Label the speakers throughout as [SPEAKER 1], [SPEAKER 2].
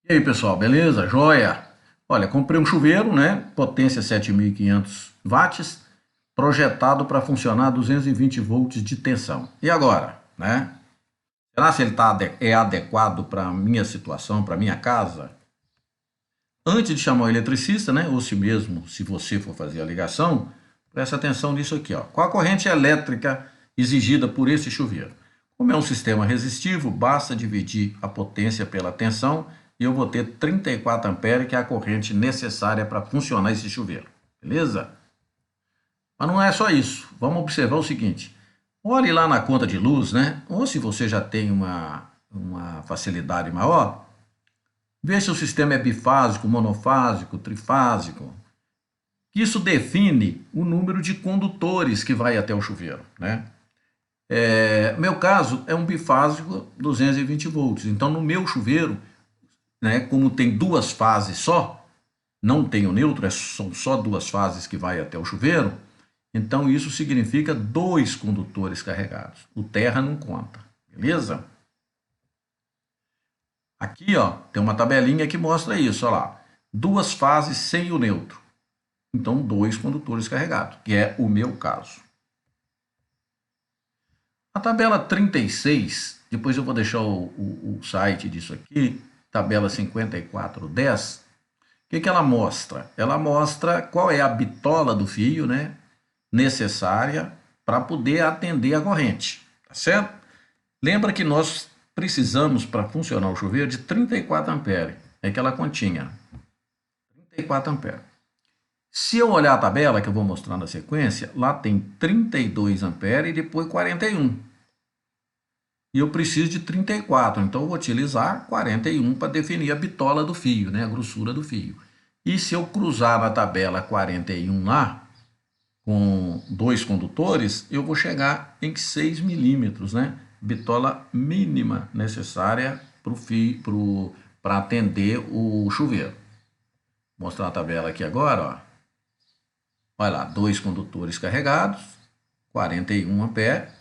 [SPEAKER 1] E aí, pessoal, beleza? Joia? Olha, comprei um chuveiro, né? Potência 7.500 watts, projetado para funcionar a 220 volts de tensão. E agora, né? Será se ele é adequado para a minha situação, para a minha casa? Antes de chamar o eletricista, né? Ou se você for fazer a ligação, presta atenção nisso aqui, ó. Qual a corrente elétrica exigida por esse chuveiro? Como é um sistema resistivo, basta dividir a potência pela tensão e eu vou ter 34 amperes, que é a corrente necessária para funcionar esse chuveiro. Beleza? Mas não é só isso. Vamos observar o seguinte. Olhe lá na conta de luz, né? Ou se você já tem uma facilidade maior, vê se o sistema é bifásico, monofásico, trifásico. Isso define o número de condutores que vai até o chuveiro, né? Meu caso é um bifásico 220 volts. Então, no meu chuveiro, né, como tem duas fases só, não tem o neutro, são só duas fases que vai até o chuveiro, então isso significa dois condutores carregados. O terra não conta, beleza? Aqui, ó, tem uma tabelinha que mostra isso, ó lá. Duas fases sem o neutro. Então, dois condutores carregados, que é o meu caso. A tabela 36, depois eu vou deixar o site disso aqui, tabela 5410. O que ela mostra? Ela mostra qual é a bitola do fio, né, necessária para poder atender a corrente, tá certo? Lembra que nós precisamos, para funcionar o chuveiro, de 34 amperes. É aquela continha. 34 amperes. Se eu olhar a tabela que eu vou mostrar na sequência, lá tem 32 amperes e depois 41. E eu preciso de 34, então eu vou utilizar 41 para definir a bitola do fio, né, a grossura do fio. E se eu cruzar na tabela 41 lá, com dois condutores, eu vou chegar em 6 milímetros, né? Bitola mínima necessária para atender o chuveiro. Vou mostrar a tabela aqui agora, ó. Olha lá, dois condutores carregados, 41 amperes,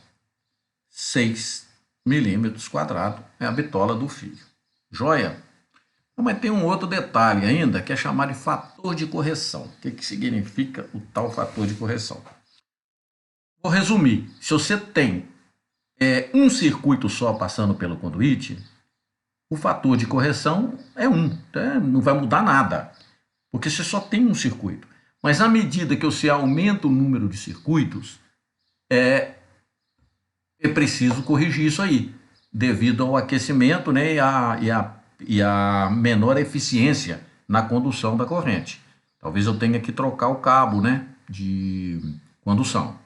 [SPEAKER 1] 6 milímetros quadrados é a bitola do fio. Joia? Mas tem um outro detalhe ainda, que é chamado de fator de correção. O que significa o tal fator de correção? Vou resumir. Se você tem um circuito só passando pelo conduíte, o fator de correção é 1. Né? Não vai mudar nada, porque você só tem um circuito. Mas à medida que você aumenta o número de circuitos, é preciso corrigir isso aí, devido ao aquecimento, né, e a menor eficiência na condução da corrente. Talvez eu tenha que trocar o cabo, né, de condução.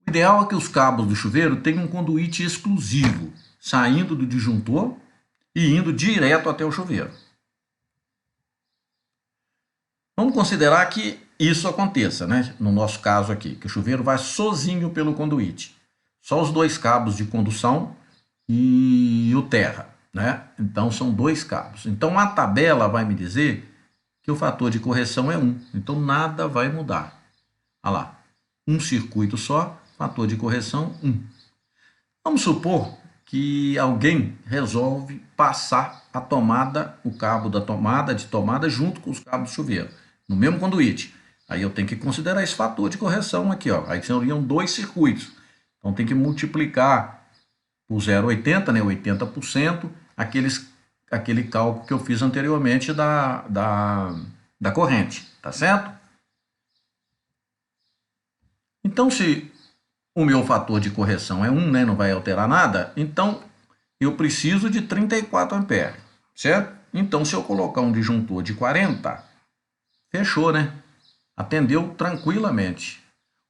[SPEAKER 1] O ideal é que os cabos do chuveiro tenham um conduíte exclusivo, saindo do disjuntor e indo direto até o chuveiro. Vamos considerar que isso aconteça, né? No nosso caso aqui, que o chuveiro vai sozinho pelo conduíte. Só os dois cabos de condução e o terra, né? Então são dois cabos. Então a tabela vai me dizer que o fator de correção é 1. Então nada vai mudar. Olha lá, um circuito só, fator de correção 1. Vamos supor que alguém resolve passar a tomada, o cabo da tomada de tomada junto com os cabos do chuveiro, no mesmo conduíte. Aí eu tenho que considerar esse fator de correção aqui, ó. Aí seriam dois circuitos. Então tem que multiplicar por 0,80, né, 80%, aquele cálculo que eu fiz anteriormente da corrente, tá certo? Então, se o meu fator de correção é 1, né, não vai alterar nada, então eu preciso de 34 amperes, certo? Então, se eu colocar um disjuntor de 40, fechou, né? Atendeu tranquilamente.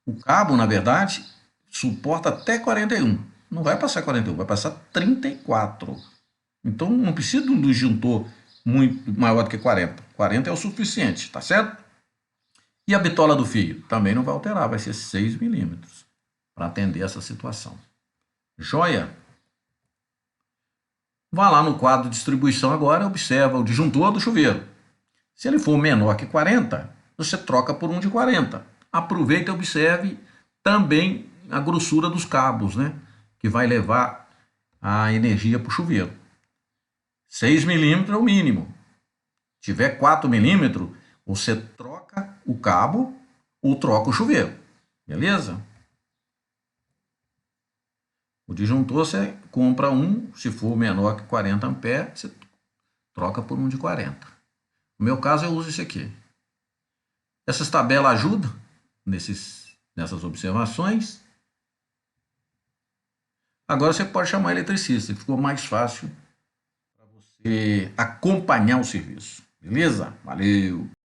[SPEAKER 1] O cabo, na verdade, suporta até 41. Não vai passar 41, vai passar 34. Então, não precisa de um disjuntor muito maior do que 40. 40 é o suficiente, tá certo? E a bitola do fio? Também não vai alterar, vai ser 6 milímetros para atender essa situação. Joia? Vá lá no quadro de distribuição agora e observa o disjuntor do chuveiro. Se ele for menor que 40, você troca por um de 40. Aproveita e observe também a grossura dos cabos, né? Que vai levar a energia para o chuveiro. 6 milímetros é o mínimo. Se tiver 4 milímetros, você troca o cabo ou troca o chuveiro. Beleza? O disjuntor você compra um, se for menor que 40 amperes, você troca por um de 40. No meu caso, eu uso esse aqui. Essas tabelas ajudam nessas observações. Agora você pode chamar eletricista, ficou mais fácil para você acompanhar o serviço. Beleza? Valeu!